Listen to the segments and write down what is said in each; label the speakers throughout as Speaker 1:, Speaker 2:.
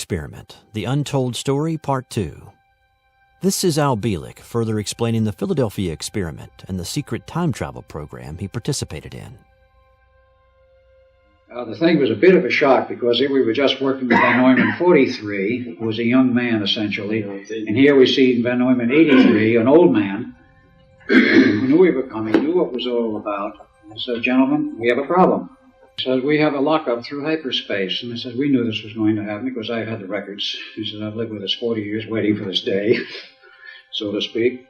Speaker 1: Experiment, The Untold Story, Part 2. This is Al Bielek further explaining the Philadelphia experiment and the secret time travel program he participated in.
Speaker 2: The thing was a bit of a shock because here we were just working with Van Neumann 43, who was a young man essentially, and here we see Van Neumann 83, an old man, who knew we were coming, knew what it was all about. I said, "Gentlemen, we have a problem." He says, "We have a lockup through hyperspace." And I said, "We knew this was going to happen because I had the records." He said, "I've lived with this 40 years waiting for this day," so to speak.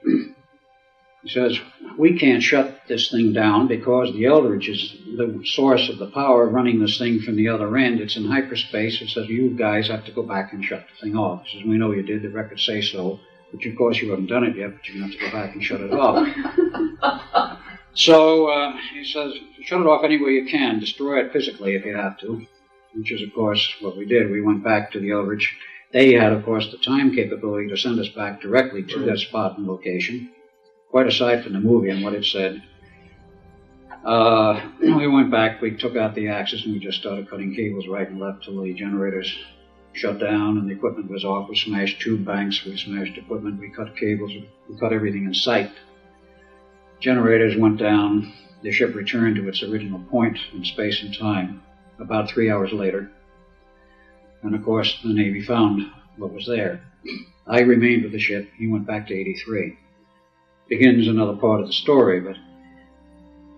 Speaker 2: He says, "We can't shut this thing down because the Eldridge is the source of the power running this thing from the other end. It's in hyperspace." He says, "You guys have to go back and shut the thing off." He says, "We know you did. The records say so. But of course you haven't done it yet, but you're going to have to go back and shut it off." So he says, "Shut it off any way you can. Destroy it physically if you have to," which is, of course, what we did. We went back to the Eldridge. They had, of course, the time capability to send us back directly to that spot and location, quite aside from the movie and what it said. We went back, we took out the axis, and we just started cutting cables right and left till the generators shut down and the equipment was off. We smashed tube banks, we smashed equipment, we cut cables, we cut everything in sight. Generators went down, the ship returned to its original point in space and time about 3 hours later. And of course, the Navy found what was there. I remained with the ship, he went back to 83. Begins another part of the story, but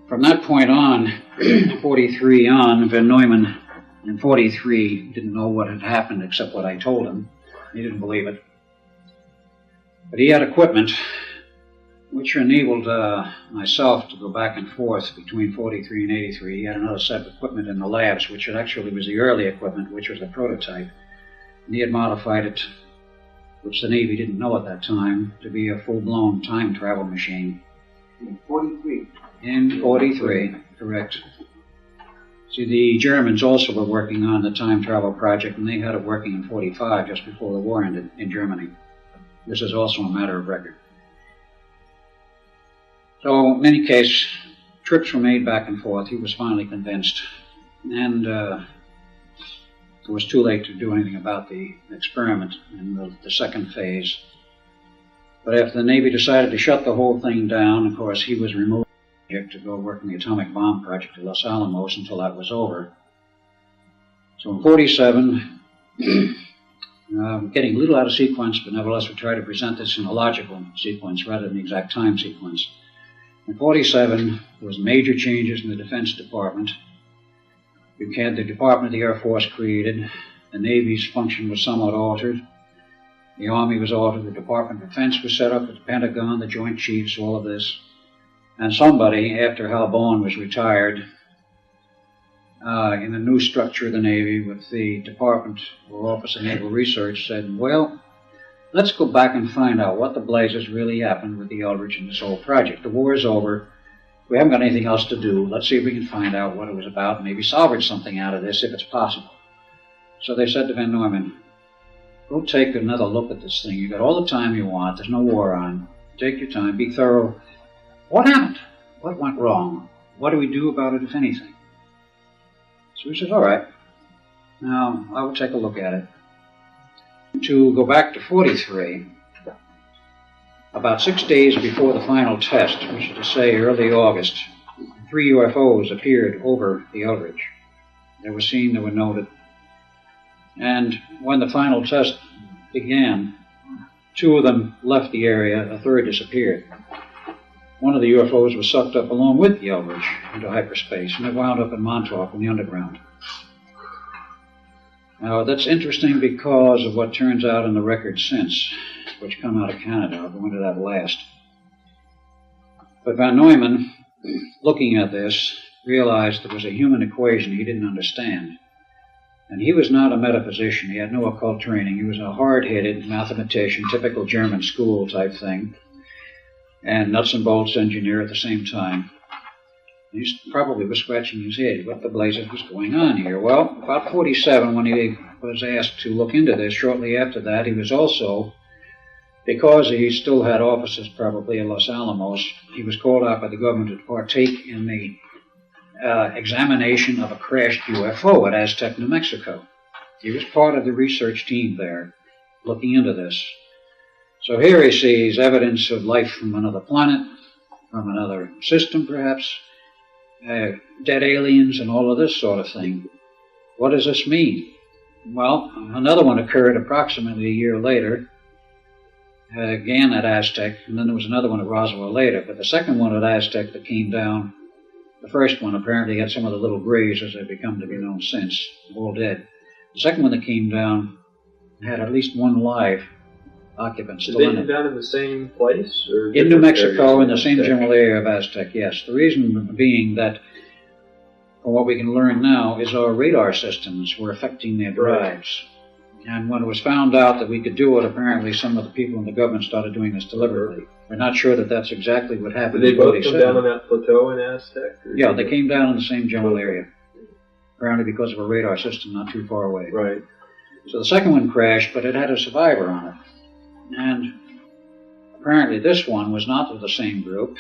Speaker 2: from that point on, 43 on, Van Neumann in 43 didn't know what had happened except what I told him. He didn't believe it. But he had equipment which enabled myself to go back and forth between 43 and 83. He had another set of equipment in the labs, which actually was the early equipment, which was the prototype. And he had modified it, which the Navy didn't know at that time, to be a full-blown time travel machine.
Speaker 3: In 43?
Speaker 2: In 43, correct. See, the Germans also were working on the time travel project, and they had it working in 45, just before the war ended in Germany. This is also a matter of record. So, in any case, trips were made back and forth. He was finally convinced. And it was too late to do anything about the experiment in the second phase. But after the Navy decided to shut the whole thing down, of course, he was removed to go work on the atomic bomb project at Los Alamos until that was over. So in 47, getting a little out of sequence, but nevertheless we try to present this in a logical sequence rather than the exact time sequence. In 47, there was major changes in the Defense Department. You had the Department of the Air Force created. The Navy's function was somewhat altered. The Army was altered. The Department of Defense was set up at the Pentagon, the Joint Chiefs, all of this. And somebody, after Hal Bowen was retired, in the new structure of the Navy with the Department or Office of Naval Research said, "Well, let's go back and find out what the blazes really happened with the Eldridge and this whole project. The war is over. We haven't got anything else to do. Let's see if we can find out what it was about and maybe salvage something out of this if it's possible." So they said to Van Neumann, "Go take another look at this thing. You've got all the time you want. There's no war on. Take your time. Be thorough. What happened? What went wrong? What do we do about it, if anything?" So he says, "All right. Now, I will take a look at it." To go back to 43, about 6 days before the final test, which is to say early August, 3 UFOs appeared over the Eldridge. They were seen, they were noted. And when the final test began, 2 of them left the area, a third disappeared. One of the UFOs was sucked up along with the Eldridge into hyperspace, and it wound up in Montauk in the underground. Now, that's interesting because of what turns out in the records since, which come out of Canada. I'll go into that last. But Van Neumann, looking at this, realized there was a human equation he didn't understand. And he was not a metaphysician. He had no occult training. He was a hard-headed mathematician, typical German school type thing, and nuts and bolts engineer at the same time. He probably was scratching his head. What the blazes was going on here? Well, about 47, when he was asked to look into this, shortly after that, he was also, because he still had offices probably in Los Alamos, he was called out by the government to partake in the examination of a crashed UFO at Aztec, New Mexico. He was part of the research team there, looking into this. So here he sees evidence of life from another planet, from another system perhaps, dead aliens and all of this sort of thing. What does this mean? Well, another one occurred approximately a year later, again at Aztec, and then there was another one at Roswell later. But the second one at Aztec that came down, the first one apparently had some of the little grays as they've become to be known since, all dead. The second one that came down had at least one live occupant still in it.
Speaker 4: Did they come down in the same place? Or
Speaker 2: in New Mexico, in the same general area of Aztec, yes. The reason being that, from what we can learn now, is our radar systems were affecting their drives. And when it was found out that we could do it, apparently some of the people in the government started doing this deliberately. We're not sure that that's exactly what happened.
Speaker 4: Did they both come down on that plateau in Aztec?
Speaker 2: Yeah, they came down in the same general area. Apparently because of a radar system not too far away.
Speaker 4: Right.
Speaker 2: So the second one crashed, but it had a survivor on it. And apparently this one was not with the same group.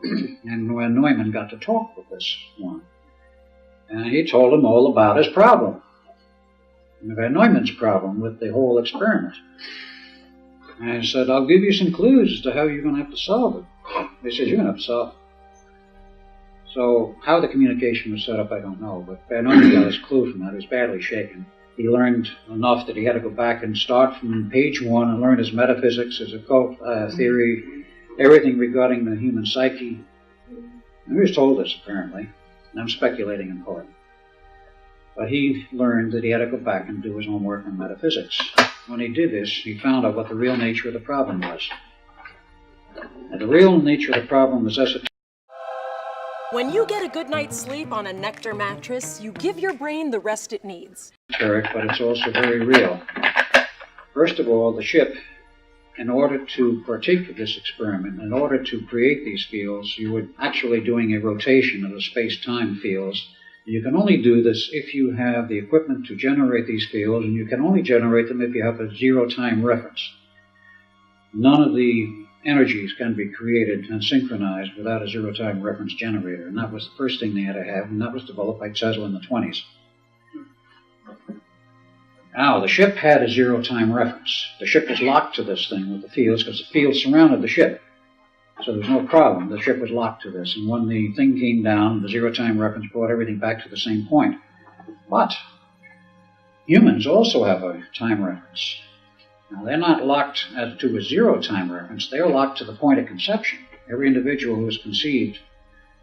Speaker 2: And when Neumann got to talk with this one, and he told him all about his problem. Van Neumann's problem with the whole experiment. And he said, I'll give you some clues as to how you're going to have to solve it. He says, you're going to have to solve it. So how the communication was set up, I don't know. But Van Neumann got his clue from that. He was badly shaken. He learned enough that he had to go back and start from page one and learn his metaphysics, his occult theory, everything regarding the human psyche. And he was told this, apparently. And I'm speculating in part. But he learned that he had to go back and do his homework on metaphysics. When he did this, he found out what the real nature of the problem was. And the real nature of the problem was esoteric.
Speaker 5: When you get a good night's sleep on a Nectar mattress, you give your brain the rest it needs.
Speaker 2: But it's also very real. First of all, the ship, in order to partake of this experiment, in order to create these fields, you were actually doing a rotation of the space-time fields. You can only do this if you have the equipment to generate these fields, and you can only generate them if you have a zero-time reference. None of the energies can be created and synchronized without a zero-time reference generator, and that was the first thing they had to have, and that was developed by Tesla in the 20s. Now, the ship had a zero-time reference. The ship was locked to this thing with the fields because the fields surrounded the ship. So there was no problem. The ship was locked to this. And when the thing came down, the zero-time reference brought everything back to the same point. But humans also have a time reference. Now, they're not locked as to a zero-time reference. They're locked to the point of conception. Every individual who is conceived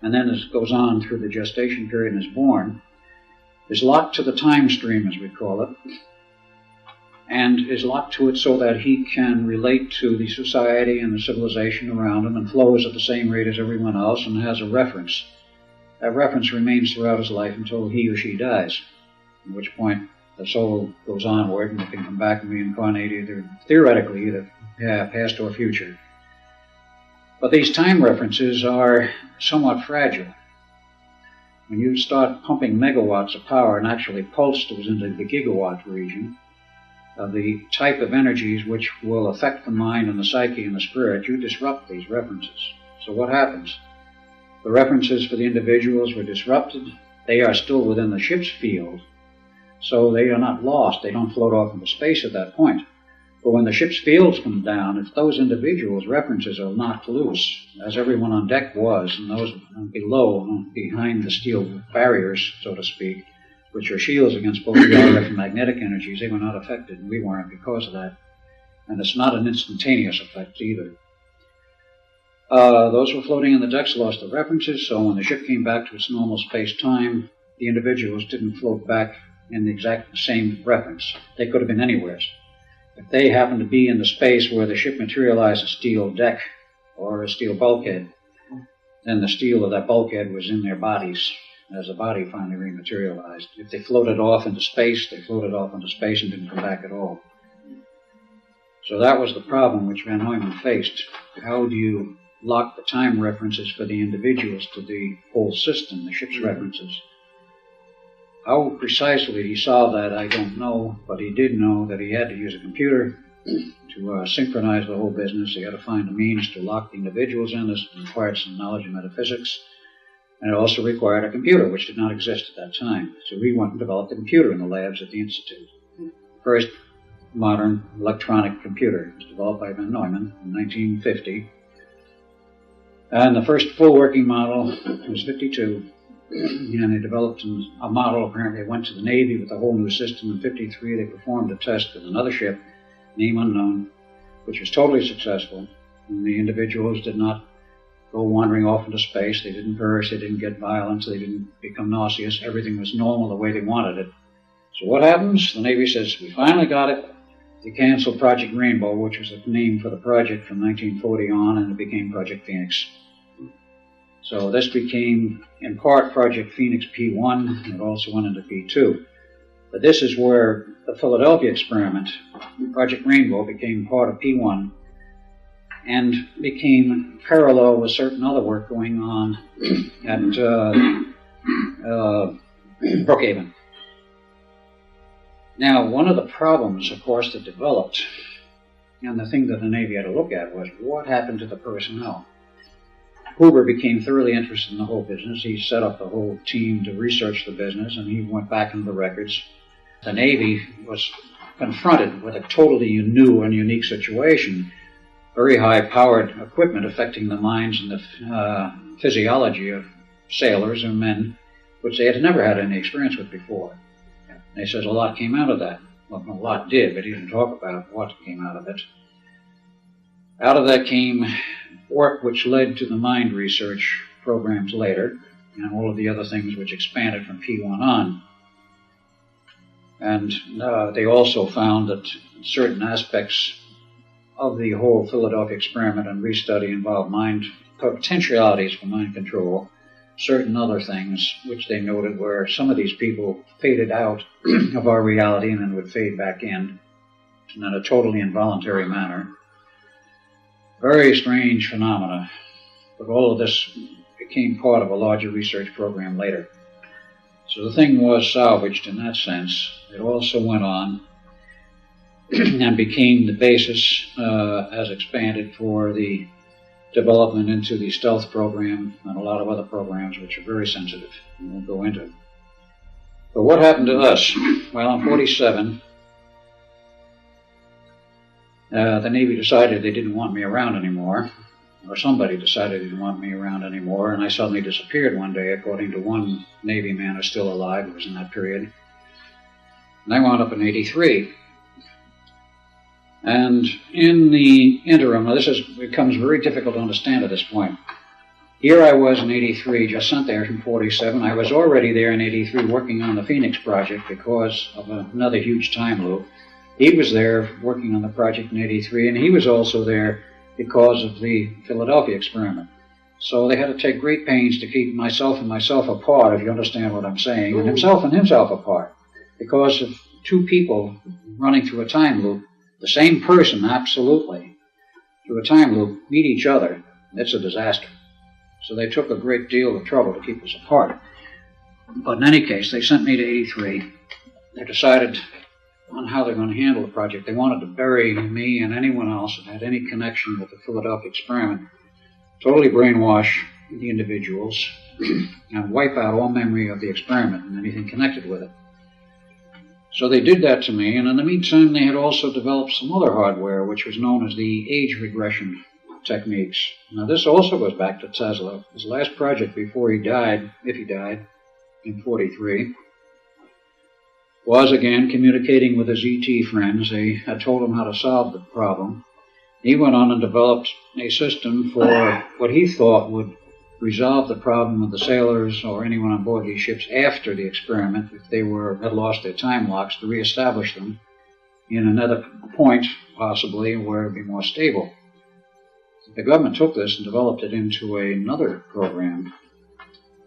Speaker 2: and then goes on through the gestation period and is born is locked to the time stream, as we call it, and is locked to it so that he can relate to the society and the civilization around him and flows at the same rate as everyone else and has a reference. That reference remains throughout his life until he or she dies, at which point the soul goes onward and it can come back and reincarnate theoretically, either past or future. But these time references are somewhat fragile. When you start pumping megawatts of power and actually pulse those into the gigawatt region, the type of energies which will affect the mind and the psyche and the spirit, you disrupt these references. So what happens? The references for the individuals were disrupted. They are still within the ship's field, so they are not lost. They don't float off into space at that point. But when the ship's fields come down, if those individuals' references are knocked loose, as everyone on deck was, and those below, behind the steel barriers, so to speak, which are shields against both the RF and magnetic energies, they were not affected, and we weren't because of that. And it's not an instantaneous effect either. Those who were floating on the decks lost their references, so when the ship came back to its normal space-time, the individuals didn't float back in the exact same reference. They could have been anywhere. If they happened to be in the space where the ship materialized a steel deck or a steel bulkhead, then the steel of that bulkhead was in their bodies as the body finally rematerialized. If they floated off into space, they floated off into space and didn't come back at all. So that was the problem which Van Neumann faced. How do you lock the time references for the individuals to the whole system, the ship's references? How precisely he saw that, I don't know, but he did know that he had to use a computer to synchronize the whole business. He had to find a means to lock the individuals in. This required some knowledge of metaphysics. And it also required a computer, which did not exist at that time. So we went and developed a computer in the labs at the Institute. first modern electronic computer. It was developed by von Neumann in 1950. And the first full working model was 52. And they developed a model. Apparently, they went to the Navy with a whole new system. In 53, they performed a test with another ship, name unknown, which was totally successful. And the individuals did not go wandering off into space. They didn't perish. They didn't get violent. They didn't become nauseous. Everything was normal the way they wanted it. So what happens? The Navy says, we finally got it. They canceled Project Rainbow, which was the name for the project from 1940 on, and it became Project Phoenix. So this became, in part, Project Phoenix P1, and it also went into P2. But this is where the Philadelphia experiment, Project Rainbow, became part of P1 and became parallel with certain other work going on at Brookhaven. Now, one of the problems, of course, that developed, and the thing that the Navy had to look at, was what happened to the personnel. Hoover became thoroughly interested in the whole business. He set up the whole team to research the business, and he went back into the records. The Navy was confronted with a totally new and unique situation. Very high-powered equipment affecting the minds and the physiology of sailors and men, which they had never had any experience with before. They said a lot came out of that. Well, a lot did, but he didn't talk about what came out of it. Out of that came work which led to the mind research programs later, and all of the other things which expanded from P1 on. And they also found that certain aspects of the whole Philadelphia experiment and restudy involved mind potentialities for mind control, certain other things which they noted where some of these people faded out of our reality and then would fade back in a totally involuntary manner. Very strange phenomena, but all of this became part of a larger research program later. So the thing was salvaged in that sense. It also went on and became the basis as expanded for the development into the stealth program and a lot of other programs which are very sensitive and we'll go into. But what happened to us? Well, in 47, the Navy decided they didn't want me around anymore, or somebody decided they didn't want me around anymore, and I suddenly disappeared one day, according to one Navy man who's still alive, who was in that period. And I wound up in 83. And in the interim, now this becomes very difficult to understand at this point. Here I was in 83, just sent there from 47. I was already there in 83 working on the Phoenix project because of another huge time loop. He was there working on the project in 83, and he was also there because of the Philadelphia experiment. So they had to take great pains to keep myself and myself apart, if you understand what I'm saying, and himself apart. Because of two people running through a time loop, the same person, absolutely, through a time loop, meet each other, it's a disaster. So they took a great deal of trouble to keep us apart. But in any case, they sent me to 83. They decided on how they're going to handle the project. They wanted to bury me and anyone else that had any connection with the Philadelphia experiment, totally brainwash the individuals, and wipe out all memory of the experiment and anything connected with it. So they did that to me, and in the meantime they had also developed some other hardware which was known as the age regression techniques. Now this also goes back to Tesla. His last project before he died, if he died, in 43, was again communicating with his ET friends. They had told him how to solve the problem. He went on and developed a system for what he thought would resolve the problem with the sailors or anyone on board these ships after the experiment, if they had lost their time locks, to reestablish them in another point, possibly, where it would be more stable. The government took this and developed it into another program,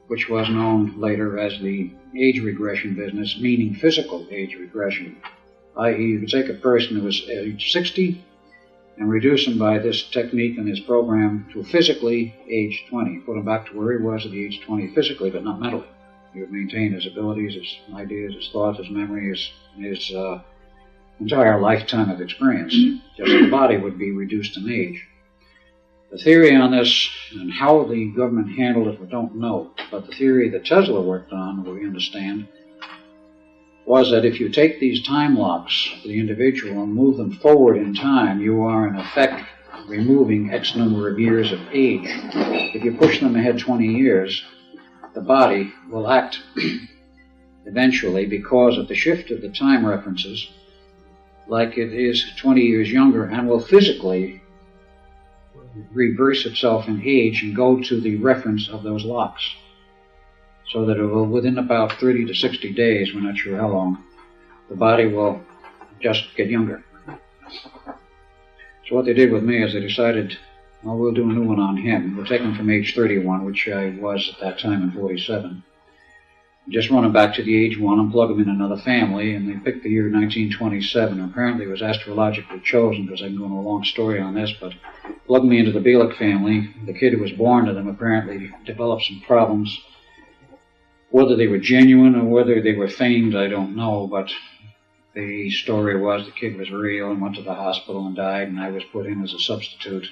Speaker 2: which was known later as the age regression business, meaning physical age regression, i.e. you could take a person who was age 60 and reduce him by this technique in his program to physically age 20, put him back to where he was at the age 20 physically, but not mentally. He would maintain his abilities, his ideas, his thoughts, his memory, his entire lifetime of experience. Just the body would be reduced in age. The theory on this and how the government handled it, we don't know. But the theory that Tesla worked on, we understand, was that if you take these time locks for the individual and move them forward in time, you are in effect removing X number of years of age. If you push them ahead 20 years, the body will act eventually, because of the shift of the time references, like it is 20 years younger, and will physically reverse itself in age and go to the reference of those locks. So that it will, within about 30 to 60 days, we're not sure how long, the body will just get younger. So what they did with me is they decided, well, we'll do a new one on him. We'll take him from age 31, which I was at that time in 47. Just run him back to the age 1 and plug him in another family, and they picked the year 1927. Apparently it was astrologically chosen, because I can go into a long story on this, but plugged me into the Bielik family. The kid who was born to them apparently developed some problems. Whether they were genuine or whether they were feigned, I don't know, but the story was the kid was real and went to the hospital and died, and I was put in as a substitute.